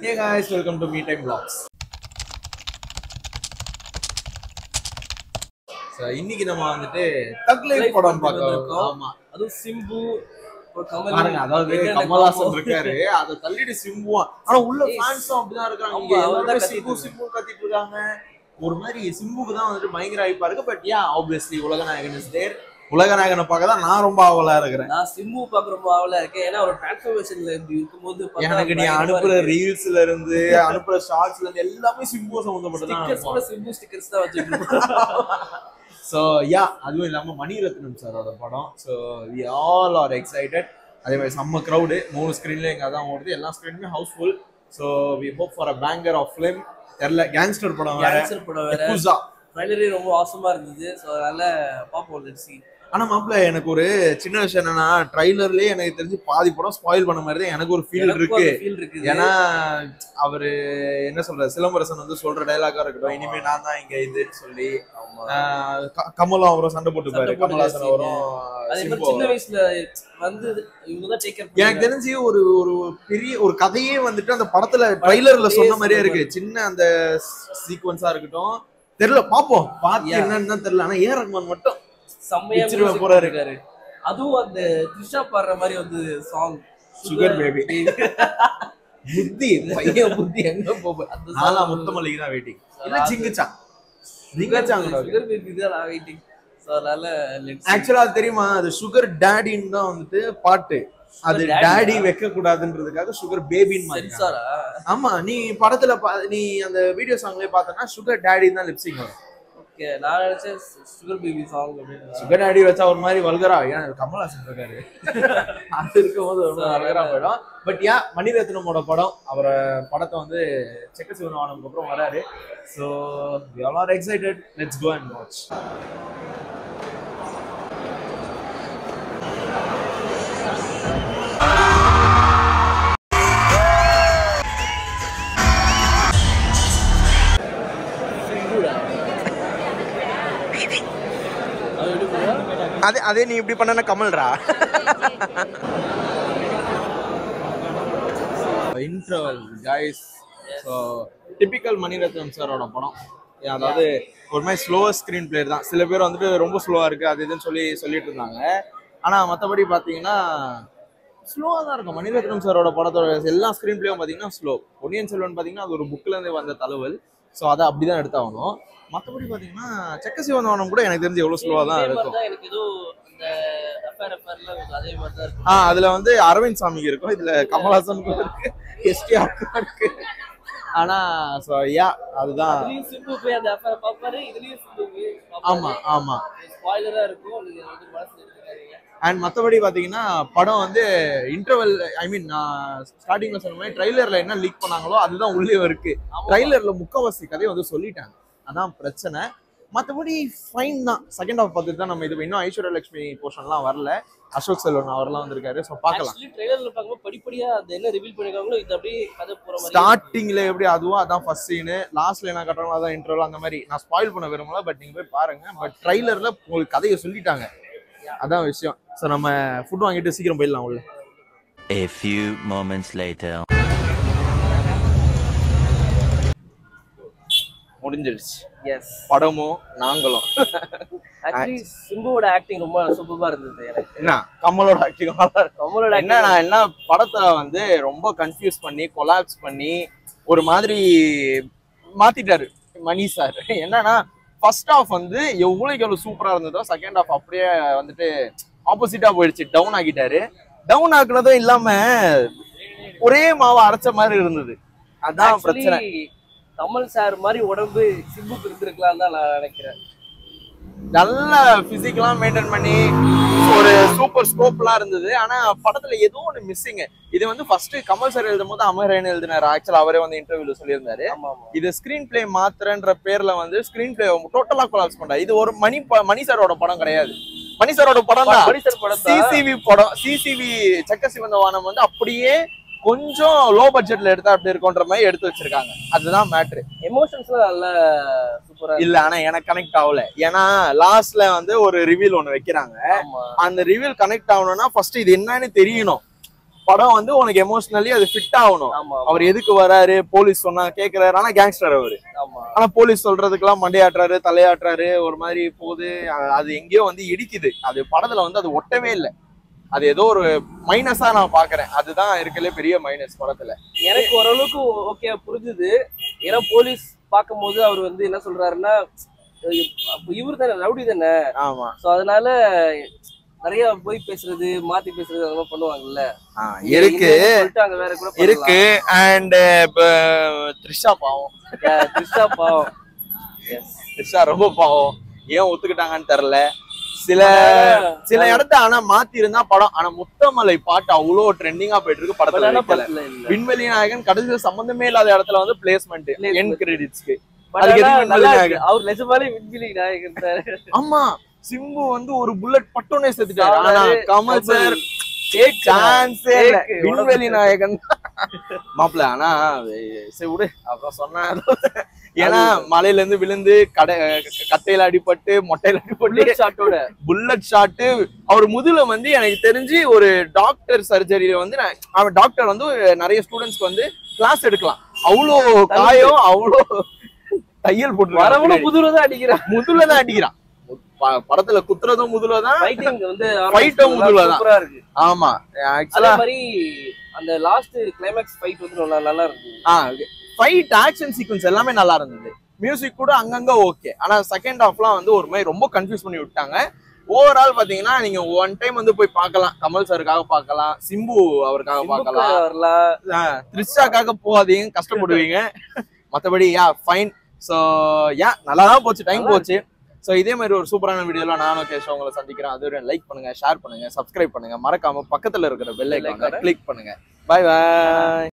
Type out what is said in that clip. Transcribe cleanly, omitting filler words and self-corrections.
Hey guys, welcome to Me Time Vlogs. So இன்னைக்கு நம்ம வந்துட்டு தக் லைஃப் படம் பார்க்கறோம். ஆமா. அது சிம்பு ஒரு கமல் பாருங்க அதாவது கமல்ஹாசன் இருக்காரு. அத தள்ளிட்டு சிம்பு. ஆனா உள்ள ஃபேன்ஸும் அப்படிதான் இருக்காங்க. இங்க எல்லாரும் சிம்பு கத்திட்டு இருக்காங்க. ஒரு மாதிரி சிம்புக்கு தான் வந்துட்டு பயங்கர ஹைப்பா இருக்கு. But yeah obviously Ulaganayagan is there. உலகநாயகனை பார்க்க தான் நான் ரொம்ப ஆவலா இருக்கிறேன். நான் சிம்பு பார்க்க ரொம்ப ஆவலா இருக்கேன். ஏன்னா ஒரு டிரான்ஸ்ஃபர்மேஷன்ல இருக்கும்போது எனக்கு நீ அனுப்புற ரீல்ஸ்ல இருந்து அனுப்புற ஷார்ட்ஸ்ல இருந்து எல்லாமே சிம்பு சம்பந்தப்பட்டதான். சிம்பு ஸ்டிக்கர்ஸ் தான் வச்சிருக்கோம். ஸோ யா அதுவும் இல்லாமல் மணிரத்னம் சாரோட படம். So we all are excited. அதே மாதிரி செம்ம க்ரௌடு 3 ஸ்க்ரீன்லேயும் எங்கே தான் ஓடுது. எல்லா ஸ்க்ரீனுமே houseful. So we hope for a banger of film. தெரியல கேங்ஸ்டர் படம் வேற. ட்ரைலரே ரொம்ப ஆசமா இருந்தது. ஸோ அதனால பார்ப்போம். Let's see. ஆனா மாப்பிள்ள எனக்கு ஒரு சின்ன விஷயம் என்னன்னா ட்ரைலர்லயே எனக்கு தெரிஞ்சு பாதி படம் ஸ்பாயில் பண்ண மாதிரி தான் எனக்கு ஒரு ஃபீல் இருக்கு. ஏன்னா அவரு என்ன சொல்றாரு, சிலம்பரசன் வந்து சொல்ற டைலாக்கா இருக்கட்டும், இனிமே நான் தான் இங்க இதுன்னு சொல்லி கமலும் அவரும் சண்டை போட்டுப்பாரு. கமல்ஹாசன் அவரும் சின்ன வயசுல வந்து இவங்கதான் டேக் கேர். எனக்கு தெரிஞ்சு ஒரு ஒரு பெரிய ஒரு கதையே வந்துட்டு அந்த படத்துல ட்ரைலர்ல சொன்ன மாதிரியே இருக்கு. சின்ன அந்த சீக்வன்ஸா இருக்கட்டும் தெரியல, பாப்போம். பாத்து என்னன்னு தெரியல. ஆனா ஏ ரஹ்மான் மட்டும் செம்மையா போறாரு. அதுவும் அந்த த்ரிஷா பாடுற மாதிரி வந்து சாங் சுகர் பேபி. புத்தி பையன் புத்தி எங்க போக நாலா முத்தமல்லிக்கு தான் வெயிட்டிங். இல்ல சிங்கிச்சா சுகர் பேபி தான் வெயிட்டிங். சோ அதனால ஆக்சுவலா அது தெரியுமா, அது சுகர் டாடின்னு தான் வந்துட்டு பாட்டு. அது டாடி வைக்க கூடாதுன்றதுக்காக சுகர் பேபின்னு மாறிட்டாங்க. ஆமா, நீ படத்துல நீ அந்த வீடியோ சாங்லயே பார்த்தனா சுகர் டாடி தான் லிப்சிங் வரும். நான் நினைச்சேன் சுகர் பேபி சாங் அப்படின்னு. சுகர் டாடி வச்சா ஒரு மாதிரி வல்கரா. ஏன்னா கமல்ஹாசன் இருக்காரு, அது இருக்கும் போது ஒரு வல்கரா போயிடும். பட் யா மணிரத்னமோட படம், அவரை படத்தை வந்து செக்க சிவனவானுக்கு அப்புறம் வராரு. So we all are excited. Let's go and watch. அதே நீ இப்படி பண்ணன கமல்ரா. Interval guys. So typical Mani Ratnam சாரோட படம். அதாவது ஒரு மாதிரி ஸ்லோவர் ஸ்க்ரீன் பிளே தான். சில பேர் வந்துட்டு ரொம்ப ஸ்லோவாக இருக்குது அது இதுன்னு சொல்லிட்டு இருந்தாங்க. ஆனால் மற்றபடி பார்த்தீங்கன்னா ஸ்லோவாக தான் இருக்கும். மணிரத்னம் சாரோட படத்தோட எல்லா ஸ்க்ரீன் பிளேயும் பார்த்தீங்கன்னா ஸ்லோ. பொன்னியின் செல்வன் பார்த்தீங்கன்னா அது ஒரு புக்கிலேருந்து வந்த தழுவல். ஸோ அதை அப்படி தான் எடுத்தாகணும். மற்றபடி பார்த்தீங்கன்னா செக்க சிவனவனம் கூட எனக்கு தெரிஞ்சு எவ்வளோ ஸ்லோவாக தான் இருக்கும். அதுல வந்து அரவிந்த் சாமிக்கு இருக்கும், இதுல கமல்ஹாசனுக்கும் இருக்கு, எஸ்டிஆருக்கும் இருக்கு. ஆனா சோ யா அதுதான். ஆமா ஆமா ஸ்பாயிலரா இருக்கும். அண்ட் மற்றபடி பாத்தீங்கன்னா படம் வந்து இன்டர்வல் ஐ மீன் ஸ்டார்டிங்ல சொன்ன மாதிரி ட்ரைலர்ல என்ன லீக் பண்ணாங்களோ அதுதான் உள்ளே இருக்கு. ட்ரைலர்ல முக்கவாசி கதையை வந்து சொல்லிட்டாங்க, அதான் பிரச்சனை. மற்றபடி ஃபைன் தான். செகண்ட் ஹாஃப் பார்த்துட்டு தான் நம்ம இது இன்னும் ஐஸ்வர்யா லட்சுமி போர்ஷன்லாம் வரல. அசோக் செல்வன் அவர்லாம் வந்திருக்காரு. ஸோ பார்க்கலாம். ட்ரைலர்ல பார்க்கும்போது படிப்படியா அது என்ன ரிவீல் பண்ணிருக்காங்களோ இது அப்படியே கதை போற மாதிரி. ஸ்டார்டிங்ல எப்படி அதுவோ அதான் ஃபர்ஸ்ட் சீனு, லாஸ்ட்ல என்ன கட்டுறாங்களோ அதான் இன்ட்ரோல. அந்த மாதிரி நான் ஸ்பாயில் பண்ண விரும்பல, பட் நீங்க போய் பாருங்க. பட் ட்ரைலர்ல உங்களுக்கு கதையை சொல்லிட்டாங்க, அதான் விஷயம். ஸோ நம்ம ஃபுட் வாங்கிட்டு சீக்கிரம் போயிடலாம் உள்ள. A few moments later. முடிஞ்சிடுச்சு. எஸ், படமும் நாங்களும். ஆக்சுவலி சிம்புவோட ஆக்டிங் ரொம்ப சூப்பரா இருந்தது எனக்கு. என்ன கமலோட ஆக்டிங் கமலோட என்ன படத்தை வந்து ரொம்ப கன்ஃபியூஸ் பண்ணி கொலாப்ஸ் பண்ணி ஒரு மாதிரி மாத்திட்டாரு மணி சார். என்னன்னா ஃபர்ஸ்ட் ஹாஃப் வந்து எவ்வளவு சூப்பரா இருந்ததோ செகண்ட் ஹாஃப் அப்படியே வந்துட்டு ஆப்போசிட்டா போயிடுச்சு. டவுன் ஆக்கிட்டாரு. டவுன் ஆக்குனதும் இல்லாம ஒரே மாவை அரைச்ச மாதிரி இருந்தது. அதான் பிரச்சனை. கமல் சார் மாதிரி உடம்பு சிம்புக்கு இருந்திருக்கலாம் தான் நான் நினைக்கிறேன். நல்ல பிசிக்கெல்லாம் மெயின்டைன் பண்ணி ஒரு சூப்பர் ஸ்கோப்லாம் இருந்தது. ஆனா படத்துல ஏதோ ஒன்று மிஸ்ஸிங். இது வந்து ஃபர்ஸ்ட் கமல் சார் எழுதும் போது அமரன் எழுதினாரு. ஆக்சுவலா அவரே வந்து இன்டர்வியூல சொல்லியிருந்தாரு. இது ஸ்கிரீன் பிளே மாத்திரன்ற பேர்ல வந்து ஸ்கிரீன் பிளே டோட்டலா கொலாப்ஸ் பண்றாரு. இது ஒரு மணி சாரோட படம் கிடையாது. மணி சாரோட படம் தான். சிசிவி படம். சிசிவி செக்க சிவந்தவானம் வந்து அப்படியே கொஞ்சம் லோ பட்ஜெட்ல எடுத்தா அப்படி இருக்குன்ற மாதிரி எடுத்து வச்சிருக்காங்க. அதுதான் மேட்ரு. எமோஷன்ஸ்லாம் நல்ல சூப்பரா இல்ல, ஆனா எனக்கு கனெக்ட் ஆகல. ஏன்னா லாஸ்ட்ல வந்து ஒரு ரிவீல் ஒண்ணு வைக்கிறாங்க. அந்த ரிவீல் கனெக்ட் ஆகணும்னா ஃபர்ஸ்ட் இது என்னன்னு தெரியணும். படம் வந்து உனக்கு எமோஷனலி அது ஃபிட் ஆகணும். ஆமா அவர் எதுக்கு வராரு, போலீஸ் சொன்னா கேக்குறாரு, ஆனா கேங்ஸ்டர் அவரு. ஆமா ஆனா போலீஸ் சொல்றதுக்கெல்லாம் மண்டையாட்டுறாரு, தலையாட்டுறாரு, ஒரு மாதிரி போகுது. அது எங்கேயோ வந்து இடிக்குது. அது படத்துல வந்து அது ஒட்டவே இல்லை. அது ஏதோ ஒரு மைனஸா நான் பாக்குறேன். அதுதான் இருக்கலே பெரிய மைனஸ் படத்துல. எனக்கு ஓரளவுக்கு ஓகே புரிஞ்சுது. ஏன்னா போலீஸ் பார்க்கும்போது அவர் வந்து என்ன சொல்றாருன்னா, இவரு தானே ரவுடி தானே, ஆமா. சோ அதனால நிறைய போய் பேசுறது, மாத்தி பேசுறது அதெல்லாம் பண்ணுவாங்கல்ல. இருக்கு சொல்லிட்டாங்க வேற கூட இருக்கு. அண்ட் த்ரிஷா பாவம், த்ரிஷா பாவம். த்ரிஷா ரொம்ப பாவம். ஏன் ஒத்துக்கிட்டாங்கன்னு தெரியல. சில இடத்த ஆனா மாத்தி இருந்தா படம். ஆனா முத்தமலை பாட்டு அவ்வளவு ட்ரெண்டிங்கா போயிட்டு இருக்கு படத்துல. விண்வெளி நாயகன் கடைசியில சம்பந்தமே இல்லாத இடத்துல வந்து பிளேஸ்மெண்ட் எண்ட் கிரெடிட்ஸ்க்கு. அவர் நிஜமாலே விண்வெளி நாயகன். ஆமா, சிம்பு வந்து ஒரு புல்லட் பட்டோனே செத்துட்டாரு. ஆனா கமல் சார் சான்ஸே இல்ல, விண்வெளி நாயகன் மாப்பிள்ள. ஆனா சரி விடு, அப்புறம் சொன்னா. ஏன்னா மலையில இருந்து விழுந்து கட்டையில அடிபட்டு மொட்டையில அடிபட்டு புல்லட் ஷாட்டு அவர் முதுல வந்து எனக்கு தெரிஞ்சு ஒரு டாக்டர் சர்ஜரியில வந்து அவன் டாக்டர் வந்து நிறைய ஸ்டூடெண்ட்ஸ்க்கு வந்து கிளாஸ் எடுக்கலாம். அவ்வளோ காயம், அவ்வளோ தையல் போட்டு முதுலதான் அடிக்கிறான். படத்துல குத்துறதும் முதுலதான், ஃபைட்டும் முதுலதான். ஆமா, ஆக்சுவலா மாதிரி அந்த லாஸ்ட் கிளைமாக்ஸ் ஃபைட் வந்து நல்லா இருந்துச்சு. ஃபைட் ஆக்ஷன் சீக்வன்ஸ் எல்லாமே நல்லா இருந்தது. மியூசிக் கூட அங்கங்க ஓகே. ஆனா செகண்ட் ஹாஃப்லாம் வந்து ஒரு மாதிரி ரொம்ப கன்ஃபியூஸ் பண்ணி விட்டாங்க. ஓவரால் பாத்தீங்கன்னா நீங்க ஒன் டைம் வந்து போய் பார்க்கலாம். கமல் சாருக்காக பார்க்கலாம், சிம்பு அவருக்காக பார்க்கலாம், த்ரிஷாக்காக போகாதீங்க, கஷ்டப்படுவீங்க. மற்றபடி ஃபைன். ஸோ நல்லா தான் போச்சு, டைம் போச்சு. ஸோ இதே மாதிரி ஒரு சூப்பரான வீடியோல நானும் கேஷ் உங்களை சந்திக்கிறேன். அது லைக் பண்ணுங்க, ஷேர் பண்ணுங்க, சப்ஸ்கிரைப் பண்ணுங்க, மறக்காம பக்கத்துல இருக்கிற பெல் ஐகானை கிளிக் பண்ணுங்க. பாய் பாய்.